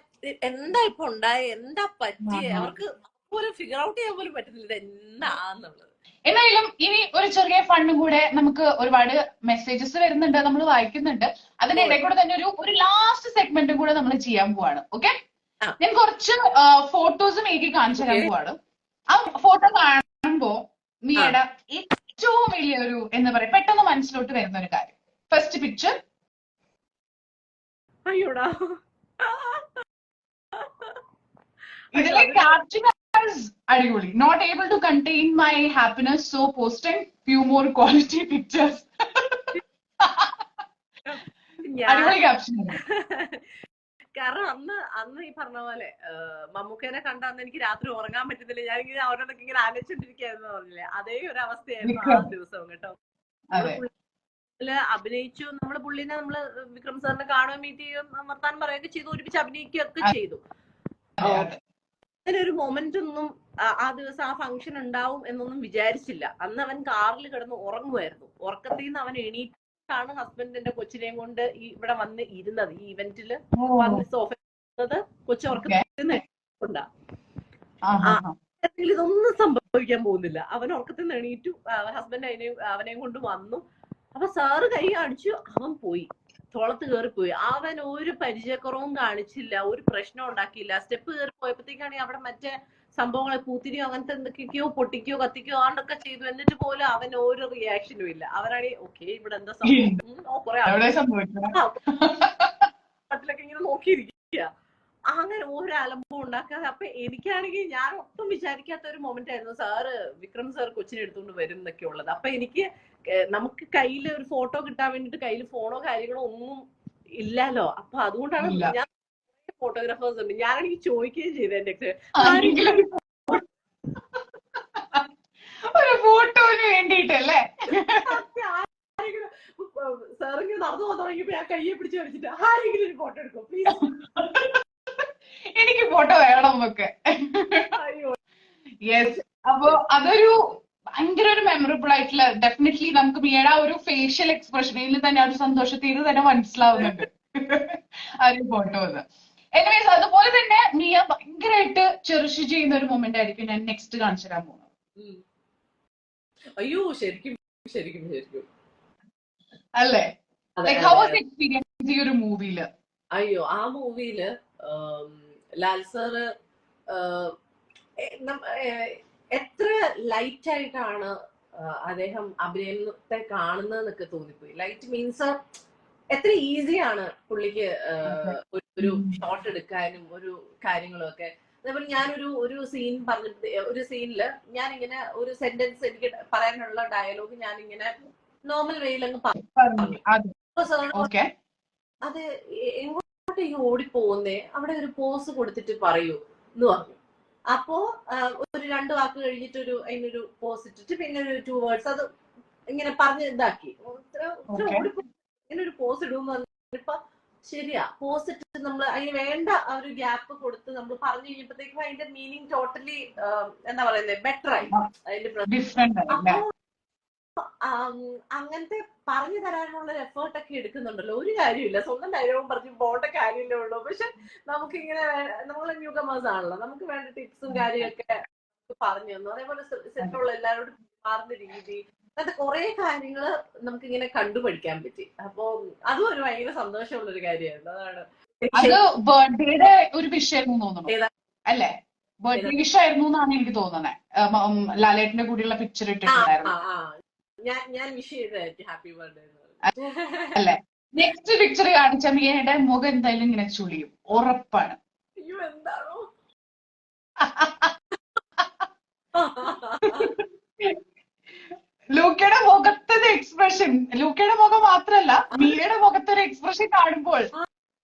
എന്താ ഇപ്പൊ ഉണ്ടായ, എന്താ പറ്റിയ, അവർക്ക് പോലും ഫിഗർ ഔട്ട് ചെയ്യാൻ പോലും പറ്റുന്നില്ല എന്താന്നുള്ളത്. എന്നാലും ഇനി ഒരു ചെറിയ ഫണ്ടും കൂടെ, നമുക്ക് ഒരുപാട് മെസ്സേജസ് വരുന്നുണ്ട്, നമ്മൾ വായിക്കുന്നുണ്ട്. അതിനിടയിൽ കൂടെ തന്നെ ഒരു ലാസ്റ്റ് സെഗ്മെന്റും കൂടെ നമ്മൾ ചെയ്യാൻ പോവാണ്. ഓക്കെ, ഞാൻ കുറച്ച് ഫോട്ടോസ് മേക്ക് കാണിച്ചു തരാൻ പോവാണ്. ആ ഫോട്ടോ കാണുമ്പോ മിയയുടെ ഏറ്റവും വലിയൊരു എന്താ പറയാ പെട്ടെന്ന് മനസ്സിലോട്ട് വരുന്ന ഒരു കാര്യം, ഫസ്റ്റ് പിക്ചർ. അയ്യോടാ, ഇതിലെ ക്യാപ്ഷൻ അടിപൊളി. Not able to contain my happiness, so posting few more quality pictures. അടിപൊളി ക്യാപ്ഷൻ. കാരണം അന്ന് ഈ പറഞ്ഞ പോലെ മമ്മൂക്കേനെ കണ്ട അന്ന് എനിക്ക് രാത്രി ഉറങ്ങാൻ പറ്റുന്നില്ല. ഞാനിങ്ങനെ അവരോടൊക്കെ ഇങ്ങനെ ആലോചിച്ചോണ്ടിരിക്കുകയായിരുന്നു പറഞ്ഞില്ലേ, അതേ ഒരു അവസ്ഥയായിരുന്നു ആ ദിവസവും കേട്ടോ. അഭിനയിച്ചു, നമ്മള് പുള്ളിനെ നമ്മള് വിക്രം സാറിനെ കാണുകയും മീറ്റ് ചെയ്യുകയും വർത്താനം പറയുകയൊക്കെ ചെയ്തു, ഒരുമിച്ച് അഭിനയിക്കുകയൊക്കെ ചെയ്തു. അങ്ങനെ ഒരു മൊമെന്റ് ഒന്നും ആ ദിവസം ആ ഫംഗ്ഷൻ ഉണ്ടാവും എന്നൊന്നും വിചാരിച്ചില്ല. അന്ന് അവൻ കാറിൽ കിടന്ന് ഉറങ്ങുമായിരുന്നു. ഉറക്കത്തിൽ നിന്ന് അവൻ എണീറ്റാണ് ഹസ്ബൻഡിന്റെ കൊച്ചിനെയും കൊണ്ട് ഇവിടെ വന്ന് ഇരുന്നത്. ഈ ഇവന്റില് വന്ന് സോഫ കൊച്ചു ഉറക്കത്തിൽ നിന്ന് കൊണ്ടാ. ഇതൊന്നും സംഭവിക്കാൻ പോകുന്നില്ല. അവൻ ഉറക്കത്തിൽ നിന്ന് എണീറ്റു, ഹസ്ബൻഡ് അവനെയും കൊണ്ട് വന്നു. അപ്പൊ സാറ് കൈ കാണിച്ചു, അവൻ പോയി, തോളത്ത് കയറിപ്പോയി. അവൻ ഒരു പരിചയക്കുറവും കാണിച്ചില്ല, ഒരു പ്രശ്നം ഉണ്ടാക്കിയില്ല. സ്റ്റെപ്പ് കയറി പോയപ്പോഴത്തേക്കാണ് അവിടെ മറ്റേ സംഭവങ്ങളെ പൂത്തിരിയോ അങ്ങനത്തെ എന്തൊക്കെയോ പൊട്ടിക്കോ കത്തിക്കോ ആണ്ടൊക്കെ ചെയ്തു. എന്നിട്ട് പോലും അവൻ ഒരു റിയാക്ഷനും ഇല്ല. അവരാണെങ്കിൽ ഓക്കെ ഇവിടെ എന്താ സംഭവം, കുറെ ആട്ടിലൊക്കെ ഇങ്ങനെ നോക്കിയിരിക്കുക. അങ്ങനെ ഒരു അലമ്പം ഉണ്ടാക്കാതെ. അപ്പൊ എനിക്കാണെങ്കിൽ ഞാൻ ഒട്ടും വിചാരിക്കാത്ത ഒരു മൊമെന്റ് ആയിരുന്നു. സാറ് വിക്രം സാർ കൊച്ചിനെ എടുത്തുകൊണ്ട് വരും എന്നൊക്കെ ഉള്ളത്. അപ്പൊ എനിക്ക് നമുക്ക് കയ്യിൽ ഒരു ഫോട്ടോ കിട്ടാൻ വേണ്ടിട്ട് കയ്യിൽ ഫോണോ കാര്യങ്ങളോ ഒന്നും ഇല്ലല്ലോ. അപ്പൊ അതുകൊണ്ടാണ് ഞാൻ ഫോട്ടോഗ്രാഫേഴ്സ് ഉണ്ട്, ഞാനാണെങ്കിൽ ചോദിക്കുകയും ചെയ്തത് എന്റെ ഫോട്ടോന് വേണ്ടിട്ടല്ലേ. സാറിങ്ങനെ നടന്നു പോകാൻ തുടങ്ങിയപ്പോ ഞാൻ കയ്യെ പിടിച്ച് കളിച്ചിട്ട് ആരെങ്കിലും ഒരു ഫോട്ടോ എടുക്കും പ്ലീസ്, എനിക്ക് ഫോട്ടോ വേണം എന്നൊക്കെ. യെസ്, അപ്പൊ അതൊരു ഭയങ്കര ഒരു മെമ്മറബിൾ ആയിട്ടുള്ള, ഡെഫിനറ്റ്ലി നമുക്ക് മിയയുടെ ഒരു ഫേഷ്യൽ എക്സ്പ്രഷനിൽ തന്നെ ആ ഒരു സന്തോഷത്തിൽ തന്നെ മനസ്സിലാവുന്നുണ്ട് ആ ഒരു ഫോട്ടോ. എനിവേസ് അതുപോലെ തന്നെ മിയ ഭയങ്കരമായിട്ട് ചെറിഷ് ചെയ്യുന്ന ഒരു മൊമെന്റ് ആയിരിക്കും ഞാൻ നെക്സ്റ്റ് കാണിച്ചു തരാൻ പോകുന്നത്. അയ്യോ ശരിക്കും ശരിക്കും ശരിക്കും അല്ലേ? ഹൗ വാസ് എക്സ്പീരിയൻസ് ഈ ഒരു മൂവിയില്? അയ്യോ ആ മൂവിയില് ലാൽ സാറ് എത്ര ലൈറ്റ് ആയിട്ടാണ് അദ്ദേഹം അഭിനയത്തെ കാണുന്നതെന്നൊക്കെ തോന്നിപ്പോയി. ലൈറ്റ് മീൻസ് എത്ര ഈസിയാണ് പുള്ളിക്ക് ഒരു ഷോട്ട് എടുക്കാനും ഒരു കാര്യങ്ങളും ഒക്കെ. അതേപോലെ ഞാനൊരു സീൻ പറഞ്ഞിട്ട്, ഒരു സീനില് ഞാനിങ്ങനെ ഒരു സെന്റൻസ് എനിക്ക് പറയാനുള്ള ഡയലോഗ് ഞാനിങ്ങനെ നോർമൽ വേയിൽ അങ്ങ് പറഞ്ഞു. അത് എങ്ങോട്ടേക്ക് ഓടിപ്പോകുന്നേ, അവിടെ ഒരു പോസ് കൊടുത്തിട്ട് പറയൂ എന്ന് പറഞ്ഞു. അപ്പോ ഒരു 2 വാക്ക് കഴിഞ്ഞിട്ട് അതിനൊരു പോസ് ഇട്ടിട്ട് പിന്നെ ഒരു 2 വേർഡ്സ് അത് ഇങ്ങനെ പറഞ്ഞ് ഇതാക്കി. ഓടിപ്പോ ഇങ്ങനെ ഒരു പോസ് ഇടുമെന്ന് പറഞ്ഞപ്പോ ശരിയാ, പോസ് ഇട്ടിട്ട് നമ്മൾ അതിന് വേണ്ട ആ ഒരു ഗ്യാപ്പ് കൊടുത്ത് നമ്മൾ പറഞ്ഞു കഴിഞ്ഞപ്പോഴത്തേക്കും അതിന്റെ മീനിങ് ടോട്ടലി എന്താ പറയുന്നത് ബെറ്റർ ആയി. അതിന്റെ അങ്ങനത്തെ പറഞ്ഞു തരാനുള്ള എഫേർട്ട് ഒക്കെ എടുക്കുന്നുണ്ടല്ലോ. ഒരു കാര്യമില്ല, സ്വന്തം ഡയലോഗും പറഞ്ഞു പോകേണ്ട കാര്യമില്ലേ ഉള്ളൂ. പക്ഷെ നമുക്കിങ്ങനെ നമ്മൾ ന്യൂ കമേഴ്സ് ആണല്ലോ, നമുക്ക് വേണ്ട ടിപ്സും കാര്യമൊക്കെ പറഞ്ഞു തന്നു. അതേപോലെ സെറ്റുള്ള എല്ലാവരോടും മാറുന്ന രീതി, അങ്ങനത്തെ കുറെ കാര്യങ്ങള് നമുക്ക് ഇങ്ങനെ കണ്ടുപഠിക്കാൻ പറ്റി. അപ്പൊ അതും ഒരു ഭയങ്കര സന്തോഷമുള്ള ഒരു കാര്യമായിരുന്നു. അതാണ് അത് ബർത്ത്ഡേയുടെ ഒരു വിഷയമായിരുന്നു തോന്നുന്നു ഏതാ അല്ലേ? ബർത്ത്ഡേ വിഷ് ആയിരുന്നു എന്നാണ് എനിക്ക് തോന്നുന്നത്. ലാലേട്ടന്റെ കൂടെയുള്ള പിക്ചർ ഇട്ടിട്ടുണ്ടായിരുന്നു ഞാൻ വിഷ് ചെയ്തായിരിക്കും ഹാപ്പി ബർത്ത്ഡേ അല്ലെ? നെക്സ്റ്റ് പിക്ചർ കാണിച്ച മിയയുടെ മുഖം എന്തായാലും ഇങ്ങനെ ചുളിയും, ഉറപ്പാണ്. അയ്യോ എന്താണോ ലൂക്കയുടെ മുഖത്തൊരു എക്സ്പ്രഷൻ, ലൂക്കയുടെ മുഖം മാത്രല്ല മിയയുടെ മുഖത്തൊരു എക്സ്പ്രഷൻ കാണുമ്പോൾ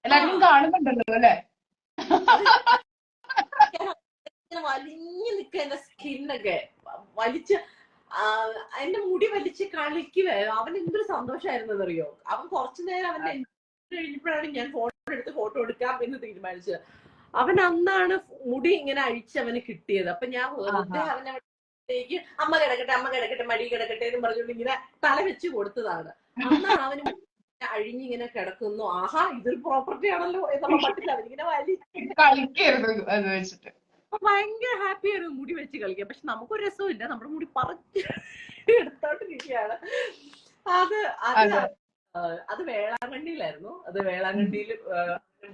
എല്ലാവരും കാണുന്നുണ്ടല്ലോ അല്ലെ? വലിഞ്ഞു നിക്ക എന്റെ സ്കിന്നൊക്കെ വലിച്ച് എന്റെ മുടി വലിച്ച് കളിക്കുവായിരുന്നു. അവൻ എന്തൊരു സന്തോഷമായിരുന്നു അറിയോ. അവൻ കുറച്ചു നേരം അവന്റെ കഴിഞ്ഞപ്പോഴാണ് ഞാൻ ഫോട്ടോ എടുത്ത് ഫോട്ടോ എടുക്കാം എന്ന് തീരുമാനിച്ചത്. അവൻ അന്നാണ് മുടി ഇങ്ങനെ അഴിച്ച് അവന് കിട്ടിയത്. അപ്പൊ ഞാൻ വെറുതെ അവനവിടേക്ക് അമ്മ കിടക്കട്ടെ മടി കിടക്കട്ടെ എന്ന് പറഞ്ഞുകൊണ്ട് ഇങ്ങനെ തല വെച്ച് കൊടുത്തതാണ്. അന്നാണ് അവന് അഴിഞ്ഞിങ്ങനെ കിടക്കുന്നു. ആഹാ ഇതൊരു പ്രോപ്പർട്ടി ആണല്ലോ എന്നുള്ള മട്ടിൽ അവനിങ്ങനെ കളിക്കരുത്. ഭയങ്കര ഹാപ്പി ആയിരുന്നു മുടി വെച്ച് കളിക്കാൻ. പക്ഷെ നമുക്കൊരു രസമില്ല, നമ്മുടെ മുടി പറിച്ച് എടുത്തോണ്ടിരിക്കുകയാണ്. അത് വേളാങ്കണ്ണിയിലായിരുന്നു. അത് വേളാങ്കണ്ണിയിൽ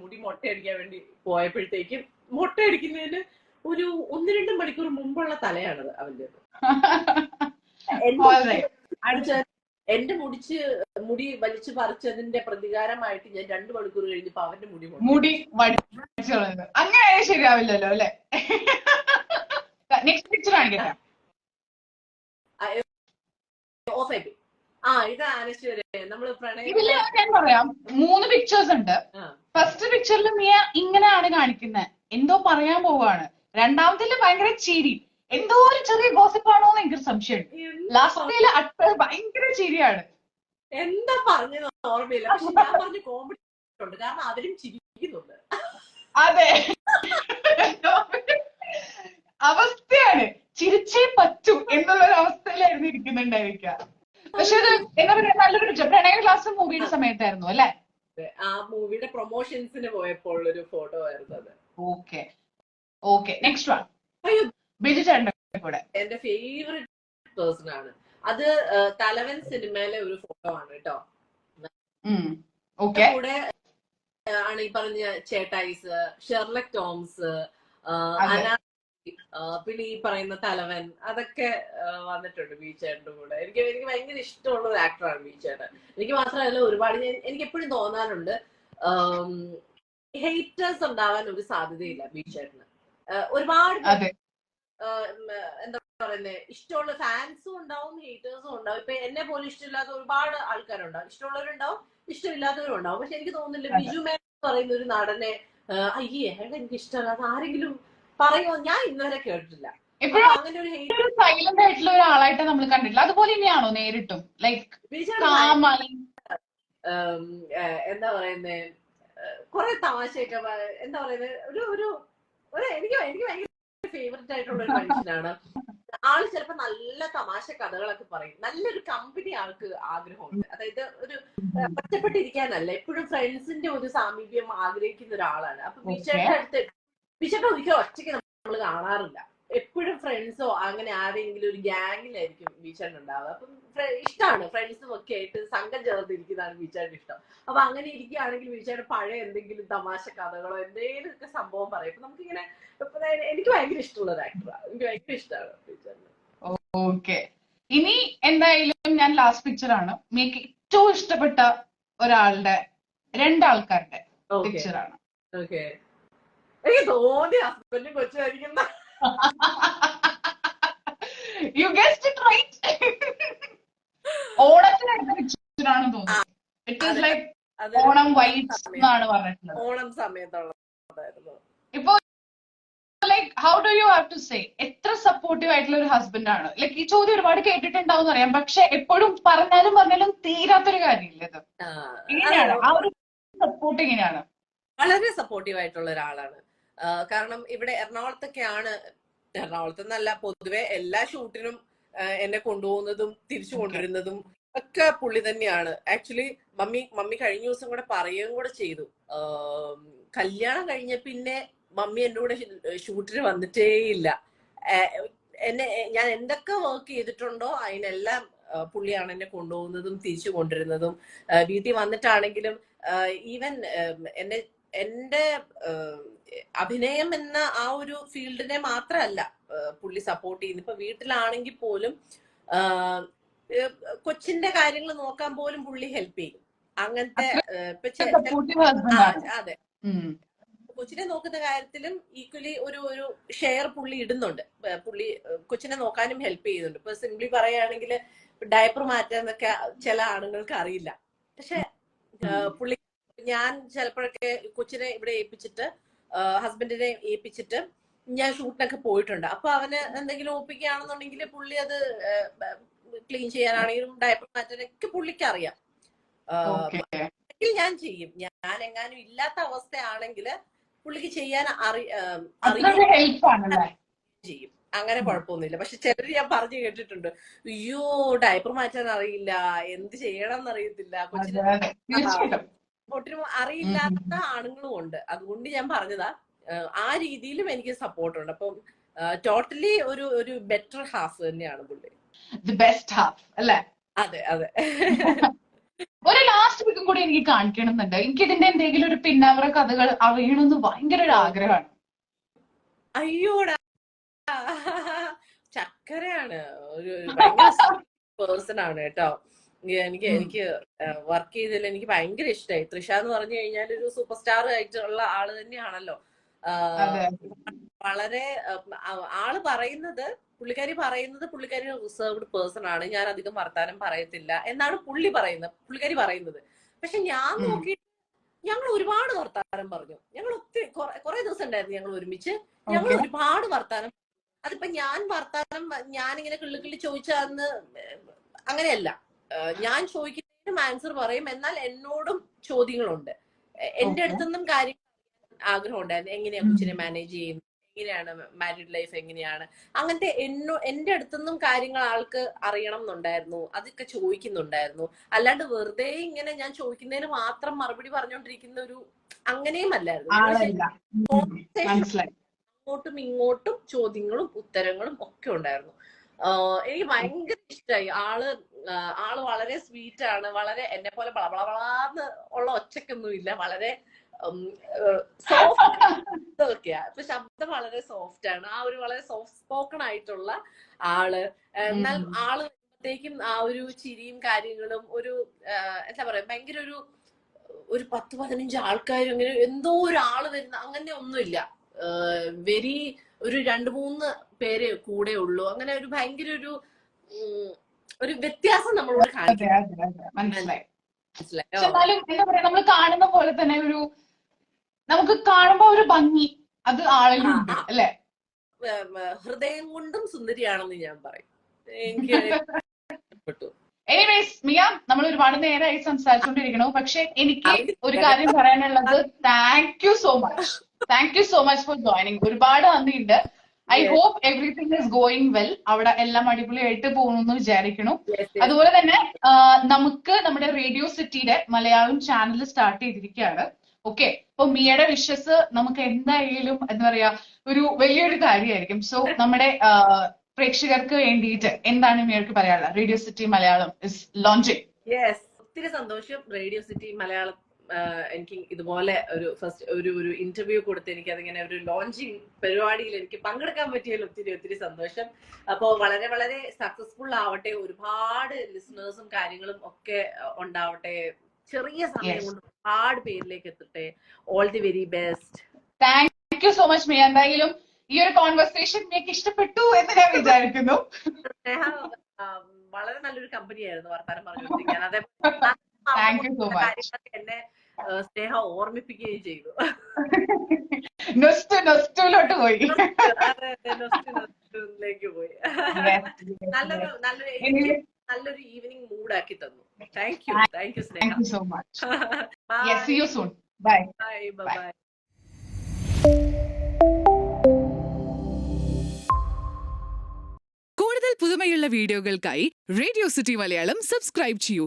മുടി മൊട്ടയടിക്കാൻ വേണ്ടി പോയപ്പോഴത്തേക്കും മൊട്ടയടിക്കുന്നതിന് ഒരു 1-2 മണിക്കൂർ മുമ്പുള്ള തലയാണത് അവന്റെ. എന്റെ മുടി വലിച്ചു പറിച്ചതിന്റെ പ്രതികാരമായിട്ട് ഞാൻ 2 മണിക്കൂർ കഴിഞ്ഞപ്പോ അവന്റെ മുടി അങ്ങനെ ശരിയാവില്ലല്ലോ അല്ലെ? നെക്സ്റ്റ് പിക്ചർ കാണിക്കട്ടെ. ഇതില് ഞാൻ പറയാം 3 പിക്ചേഴ്സ് ഉണ്ട്. ഫസ്റ്റ് പിക്ചറിൽ മിയ ഇങ്ങനെയാണ് കാണിക്കുന്നത്, എന്തോ പറയാൻ പോവാണ്. രണ്ടാമത്തില് ഭയങ്കര ചിരി, എന്തോ ഒരു ചെറിയ ഗോസിപ്പാണോ എന്ന് എനിക്കൊരു സംശയമുണ്ട്. ലാസ്റ്റില് ഭയങ്കര ചിരിയാണ്. എന്താ പറഞ്ഞത് ഓർമ്മയില്ല, പക്ഷെ ഞാൻ പറഞ്ഞ കോമഡി ഉണ്ട്, കാരണം അവരും ചിരിക്കുന്നുണ്ട്. അതെ, അവസ്ഥയാണ്, ചിരിച്ചേ പറ്റൂ എന്നുള്ളൊരു അവസ്ഥയിലായിരുന്നു ഇരിക്കുന്നുണ്ടായിരിക്കുക. പക്ഷെ അത് എന്താ പറയാ, നല്ലൊരു പിക്ചർ. പ്രണയ ക്ലാസ് മൂവിയുടെ സമയത്തായിരുന്നു അല്ലെ? ആ മൂവിയുടെ പ്രൊമോഷൻസിന് പോയപ്പോൾ ഒരു ഫോട്ടോ ആയിരുന്നു അത്. Okay okay, next one. Biju ചേട്ടന്റെ കൂടെ എന്റെ ഫേവറേറ്റ് പേഴ്സൺ ആണ് അത്. തലവൻ സിനിമയിലെ ഒരു ഫോട്ടോ ആണ് കേട്ടോ. കൂടെ ആണ് ഈ പറഞ്ഞ ചേട്ടായിസ്, ഷെർലക് ടോംസ്, പിന്നെ ഈ പറയുന്ന തലവൻ, അതൊക്കെ വന്നിട്ടുണ്ട് ബീച്ചേട്ടന്റെ കൂടെ. എനിക്ക് ഭയങ്കര ഇഷ്ടമുള്ള ഒരു ആക്ടറാണ് ബീച്ചേട്ടൻ. എനിക്ക് മാത്രമല്ല, ഒരുപാട് എനിക്ക് എപ്പോഴും തോന്നാറുണ്ട് ഹേറ്റേഴ്സ് ഉണ്ടാവാൻ ഒരു സാധ്യതയില്ല ബീച്ചേട്ടന്. ഒരുപാട് എന്താ പറയുന്നത്, ഇഷ്ടമുള്ള ഫാൻസും ഉണ്ടാവും, ഹേറ്റേഴ്സും ഉണ്ടാവും. ഇപ്പൊ എന്നെ പോലും ഇഷ്ടമില്ലാത്ത ഒരുപാട് ആൾക്കാരുണ്ടാവും, ഇഷ്ടമുള്ളവരുണ്ടാവും, ഇഷ്ടമില്ലാത്തവരും ഉണ്ടാവും. പക്ഷെ എനിക്ക് തോന്നുന്നില്ല ബിജു മേനോൻ പറയുന്ന ഒരു നടനെ അയ്യേ അയാളെ എനിക്ക് ഇഷ്ടമല്ല അത് ആരെങ്കിലും പറയുമോ, ഞാൻ ഇന്നുവരെ കേട്ടിട്ടില്ല. അങ്ങനെ ഒരു സൈലന്റ് ആയിട്ടുള്ള ഒരാളായിട്ട് നമ്മൾ കണ്ടിട്ടില്ല. അതുപോലെ തന്നെയാണോ നേരിട്ടും? ലൈക്ക് എന്താ പറയുന്നേ, കുറെ തമാശയൊക്കെ, എന്താ പറയുന്നത്, ഒരു എനിക്ക് ഭയങ്കര ഫേവററ്റ് ആയിട്ടുള്ള ഒരു മനുഷ്യനാണ്. ആള് ചിലപ്പോ നല്ല തമാശ കഥകളൊക്കെ പറയും. നല്ലൊരു കമ്പനി ആൾക്ക് ആഗ്രഹമുണ്ട്. അതായത് ഒരു ഒറ്റപ്പെട്ടിരിക്കാനല്ല, എപ്പോഴും ഫ്രണ്ട്സിന്റെ ഒരു സാമീപ്യം ആഗ്രഹിക്കുന്ന ഒരാളാണ്. അപ്പൊ ബിച്ചേട്ടന്റെ അടുത്ത് ബിച്ചേട്ടൻ ഒരിക്കലും ഒറ്റയ്ക്ക് നമ്മൾ കാണാറില്ല. എപ്പോഴും ഫ്രണ്ട്സോ അങ്ങനെ ആരെങ്കിലും ഒരു ഗ്യാങ്ങിലായിരിക്കും ബീച്ചേട്ടൻ ഉണ്ടാവുക. അപ്പം ഇഷ്ടമാണ് ഫ്രണ്ട്സും ഒക്കെ ആയിട്ട് സംഘം ചേർന്നിരിക്കുന്നതാണ് ബീച്ചേട്ടൻ ഇഷ്ടം. അപ്പൊ അങ്ങനെ ഇരിക്കുകയാണെങ്കിൽ ബീച്ചേട്ടൻ പഴയ എന്തെങ്കിലും തമാശ കഥകളോ എന്തെങ്കിലും ഒക്കെ സംഭവം പറയും. അപ്പൊ നമുക്കിങ്ങനെ, എനിക്ക് ഭയങ്കര ഇഷ്ടമുള്ള ഒരു ആക്ടറാണ്. എനിക്ക് ഭയങ്കര ഇഷ്ടമാണ് ബീച്ചേട്ടൻ. ഓക്കെ, ഇനി എന്തായാലും ഞാൻ ലാസ്റ്റ് പിക്ചർ ആണ്. എനിക്ക് ഏറ്റവും ഇഷ്ടപ്പെട്ട ഒരാളുടെ, 2 ആൾക്കാരുടെ പിക്ചറാണ്. ഓക്കെ, എനിക്ക് തോന്നി ഹസ്ബൻഡും കൊച്ചുമായിരിക്കുന്ന. You guessed it right. ഓണത്തിനെടുത്ത പിക്ചറാണെന്ന് തോന്നുന്നു. It is like Onam vibes എന്നാണ് പറഞ്ഞിട്ടുള്ളത്. ഓണം സമയത്തുള്ളതായിരുന്നു. ഇപ്പൊ like how do you have to say, എത്ര സപ്പോർട്ടീവ് ആയിട്ടുള്ള ഒരു ഹസ്ബൻഡ് ആണ്. ലൈക്ക് ഈ ചോദ്യം ഒരുപാട് കേട്ടിട്ടുണ്ടാവും അറിയാം, പക്ഷെ എപ്പോഴും പറഞ്ഞാലും തീരാത്തൊരു കാര്യമില്ല ഇത്. ഇങ്ങനെയാണ് ആ ഒരു സപ്പോർട്ട്, ഇങ്ങനെയാണ് വളരെ സപ്പോർട്ടീവ് ആയിട്ടുള്ള ഒരാളാണ്. കാരണം ഇവിടെ എറണാകുളത്തെന്നല്ല, പൊതുവെ എല്ലാ ഷൂട്ടിനും എന്നെ കൊണ്ടുപോകുന്നതും തിരിച്ചു കൊണ്ടുവരുന്നതും ഒക്കെ പുള്ളി തന്നെയാണ്. ആക്ച്വലി മമ്മി കഴിഞ്ഞ ദിവസം കൂടെ പറയുകയും കൂടെ ചെയ്തു, കല്യാണം കഴിഞ്ഞ പിന്നെ മമ്മി എന്റെ കൂടെ ഷൂട്ടിന് വന്നിട്ടേ ഇല്ല. ഞാൻ എന്തൊക്കെ വർക്ക് ചെയ്തിട്ടുണ്ടോ അതിനെല്ലാം പുള്ളിയാണ് എന്നെ കൊണ്ടുപോകുന്നതും തിരിച്ചു കൊണ്ടുവരുന്നതും. വീട്ടിൽ വന്നിട്ടാണെങ്കിലും ഈവൻ എന്റെ അഭിനയം എന്ന ആ ഒരു ഫീൽഡിനെ മാത്രമല്ല പുള്ളി സപ്പോർട്ട് ചെയ്യുന്നത്. ഇപ്പൊ വീട്ടിലാണെങ്കിൽ പോലും കൊച്ചിന്റെ കാര്യങ്ങൾ നോക്കാൻ പോലും പുള്ളി ഹെൽപ്പ് ചെയ്യും. അങ്ങനത്തെ അതെ, കൊച്ചിനെ നോക്കുന്ന കാര്യത്തിലും ഈക്വലി ഒരു ഷെയർ പുള്ളി ഇടുന്നുണ്ട്. പുള്ളി കൊച്ചിനെ നോക്കാനും ഹെൽപ്പ് ചെയ്യുന്നുണ്ട്. ഇപ്പൊ സിംപ്ലി പറയുകയാണെങ്കിൽ ഡയപ്പർ മാറ്റാന്നൊക്കെ ചില ആണുങ്ങൾക്ക് അറിയില്ല. പക്ഷെ പുള്ളി, ഞാൻ ചിലപ്പോഴൊക്കെ കൊച്ചിനെ ഇവിടെ ഏൽപ്പിച്ചിട്ട് ഹസ്ബൻഡിനെ ഏൽപ്പിച്ചിട്ട് ഞാൻ ഷൂട്ടിനൊക്കെ പോയിട്ടുണ്ട്. അപ്പൊ അവന് എന്തെങ്കിലും ഒപ്പിക്കുകയാണെന്നുണ്ടെങ്കിൽ പുള്ളി അത് ക്ലീൻ ചെയ്യാനാണെങ്കിലും ഡയപ്പർ മാറ്റാനൊക്കെ പുള്ളിക്ക് അറിയാം. ഞാൻ ചെയ്യും. ഞാൻ എങ്ങാനും ഇല്ലാത്ത അവസ്ഥയാണെങ്കിൽ പുള്ളിക്ക് ചെയ്യാൻ ചെയ്യും. അങ്ങനെ കുഴപ്പമൊന്നുമില്ല. പക്ഷെ ചിലർ ഞാൻ പറഞ്ഞു കേട്ടിട്ടുണ്ട്, അയ്യോ ഡയപ്പർ മാറ്റാൻ അറിയില്ല, എന്ത് ചെയ്യണം എന്നറിയത്തില്ല, കൊച്ചിന് ഒട്ടും അറിയില്ലാത്ത ആണുങ്ങളും ഉണ്ട്. അതുകൊണ്ട് ഞാൻ പറഞ്ഞതാ, ആ രീതിയിലും എനിക്ക് സപ്പോർട്ടുണ്ട്. അപ്പം ടോട്ടലി ഒരു ബെറ്റർ ഹാഫ് തന്നെയാണ് പുള്ളി. ബെസ്റ്റ് ഹാഫ് അല്ലേ? അതെ അതെ. ഒരു ലാസ്റ്റ് പിക്കും കൂടി എനിക്ക് കാണിക്കണമെന്നുണ്ട്. എനിക്ക് ഇതിന്റെ എന്തെങ്കിലും ഒരു പിന്നാവറ കഥകൾ അറിയണമെന്ന് ഭയങ്കര ഒരു ആഗ്രഹമാണ്. അയ്യോടാ, ചക്കരയാണ്, ഒരു പേഴ്സൺ ആണ് കേട്ടോ. എനിക്ക് വർക്ക് ചെയ്തതിൽ എനിക്ക് ഭയങ്കര ഇഷ്ടമായി. തൃഷ എന്ന് പറഞ്ഞു കഴിഞ്ഞാൽ ഒരു സൂപ്പർ സ്റ്റാർ ആയിട്ടുള്ള ആള് തന്നെയാണല്ലോ. വളരെ ആള് പറയുന്നത്, പുള്ളിക്കാരി റിസർവ്ഡ് പേഴ്സൺ ആണ്, ഞാൻ അധികം വർത്താനം പറയത്തില്ല എന്നാണ് പുള്ളിക്കാരി പറയുന്നത്. പക്ഷെ ഞാൻ നോക്കിയിട്ട് ഞങ്ങൾ ഒരുപാട് വർത്താനം പറഞ്ഞു. ഞങ്ങൾ ഒത്തിരി കുറെ ദിവസം ഉണ്ടായിരുന്നു ഞങ്ങൾ ഒരുമിച്ച്. ഞങ്ങൾ ഒരുപാട് വർത്താനം. അതിപ്പോ ഞാനിങ്ങനെ കിള്ളി ചോദിച്ചാന്ന് അങ്ങനെയല്ല. ഞാൻ ചോദിക്കുന്നതിനും ആൻസർ പറയും. എന്നാൽ എന്നോടും ചോദ്യങ്ങളുണ്ട്. എന്റെ അടുത്തൊന്നും കാര്യങ്ങൾ ആഗ്രഹം ഉണ്ടായിരുന്നു. എങ്ങനെയാ കൊച്ചിനെ മാനേജ് ചെയ്യുന്നത്, എങ്ങനെയാണ് മാരീഡ് ലൈഫ്, എങ്ങനെയാണ്, അങ്ങനത്തെ എന്റെ അടുത്തൊന്നും കാര്യങ്ങൾ ആൾക്ക് അറിയണം എന്നുണ്ടായിരുന്നു. അതൊക്കെ ചോദിക്കുന്നുണ്ടായിരുന്നു. അല്ലാണ്ട് വെറുതെ ഇങ്ങനെ ഞാൻ ചോദിക്കുന്നതിന് മാത്രം മറുപടി പറഞ്ഞുകൊണ്ടിരിക്കുന്ന ഒരു അങ്ങനെയും അല്ലായിരുന്നു. അങ്ങോട്ടും ഇങ്ങോട്ടും ചോദ്യങ്ങളും ഉത്തരങ്ങളും ഒക്കെ ഉണ്ടായിരുന്നു. എനിക്ക് ഭയങ്കര ഇഷ്ടമായി. ആള് വളരെ സ്വീറ്റ് ആണ്. വളരെ എന്നെ പോലെ വളവളാന്ന് ഉള്ള ഒച്ചക്കൊന്നും ഇല്ല. വളരെ സോഫ്റ്റ് ഒക്കെയാ. ഇപ്പൊ ശബ്ദം വളരെ സോഫ്റ്റ് ആണ്. ആ ഒരു വളരെ സോഫ്റ്റ് സ്പോക്കൺ ആയിട്ടുള്ള ആള്. എന്നാൽ ആള് വരുമ്പോഴത്തേക്കും ആ ഒരു ചിരിയും കാര്യങ്ങളും ഒരു എന്താ പറയാ, ഭയങ്കര ഒരു 10-15 ആൾക്കാരും ഇങ്ങനെ എന്തോ ഒരാള് വരുന്ന അങ്ങനെ ഒന്നുമില്ല. ഒരു 2-3 പേരെ കൂടെ ഉള്ളൂ. അങ്ങനെ ഒരു ഭയങ്കര ഒരു വ്യത്യാസം നമ്മളോട് കാണിക്കും. മനസ്സിലായി. എന്നാലും എന്താ പറയാ, നമ്മൾ കാണുന്ന പോലെ തന്നെ നമുക്ക് കാണുമ്പോ ഒരു ഭംഗി അത് ആളിലുണ്ട് അല്ലെ? ഹൃദയം കൊണ്ടും സുന്ദരിയാണെന്ന് ഞാൻ പറയും. എനിക്ക് എനിവേസ് മിയ, നമ്മൾ ഒരുപാട് നേരമായി സംസാരിച്ചുകൊണ്ടിരിക്കണു. പക്ഷെ എനിക്ക് ഒരു കാര്യം പറയാനുള്ളത്, thank you so much for joining. ഒരുപാട് നന്ദിയുണ്ട്. I hope everything is going well. അവിടെ എല്ലാം അടിപൊളിയായിട്ട് പോകുന്നു വിചാരിക്കണു. അതുപോലെ തന്നെ നമുക്ക് നമ്മുടെ റേഡിയോ സിറ്റിയുടെ മലയാളം ചാനൽ സ്റ്റാർട്ട് ചെയ്തിരിക്കുകയാണ്. ഓക്കെ, അപ്പൊ മിയയുടെ വിഷസ് നമുക്ക് എന്തായാലും എന്താ പറയാ ഒരു വലിയൊരു കാര്യമായിരിക്കും. സോ നമ്മുടെ പ്രേക്ഷകർക്ക് വേണ്ടിയിട്ട് എന്താണ് മിയർക്ക് പറയാനുള്ളത്? Radio city Malayalam is launching. Yes, ഒത്തിരി സന്തോഷം. റേഡിയോ സിറ്റി മലയാളം എനിക്ക് ഇതുപോലെ ഒരു ഇന്റർവ്യൂ കൊടുത്ത് എനിക്ക് അതിങ്ങനെ ഒരു ലോഞ്ചിങ് പരിപാടിയിൽ എനിക്ക് പങ്കെടുക്കാൻ പറ്റിയതിൽ ഒത്തിരി സന്തോഷം. അപ്പോൾ വളരെ വളരെ സക്സസ്ഫുൾ ആവട്ടെ. ഒരുപാട് ലിസണേഴ്സും കാര്യങ്ങളും ഒക്കെ ഉണ്ടാവട്ടെ. ചെറിയ സമയം കൊണ്ട് ഒരുപാട് പേരിലേക്ക് എത്തട്ടെ. All the very best. Thank you so much Miya. എന്തായാലും ഈ ഒരു കോൺവെർസേഷൻ എനിക്ക് ഇഷ്ടപ്പെട്ടു എന്ന് ഞാൻ വിചാരിക്കുന്നു. വളരെ നല്ലൊരു കമ്പനിയായിരുന്നു വർത്താനം പറഞ്ഞുകൊണ്ടിരിക്കാൻ. എന്നെ സ്നേഹ ഓർമ്മിപ്പിക്കുകയും ചെയ്തു. നൊസ്റ്റോയിലോട്ട് പോയി. ലേക്ക് പോയി. നല്ലൊരു ഈവനിങ് മൂഡ് ആക്കി തന്നു. Thank you Sneha. Thank you so much. Yes, see you soon. Bye. Bye. കൂടുതൽ പുതുമയുള്ള വീഡിയോകൾക്കായി റേഡിയോ സിറ്റി മലയാളം സബ്സ്ക്രൈബ് ചെയ്യൂ.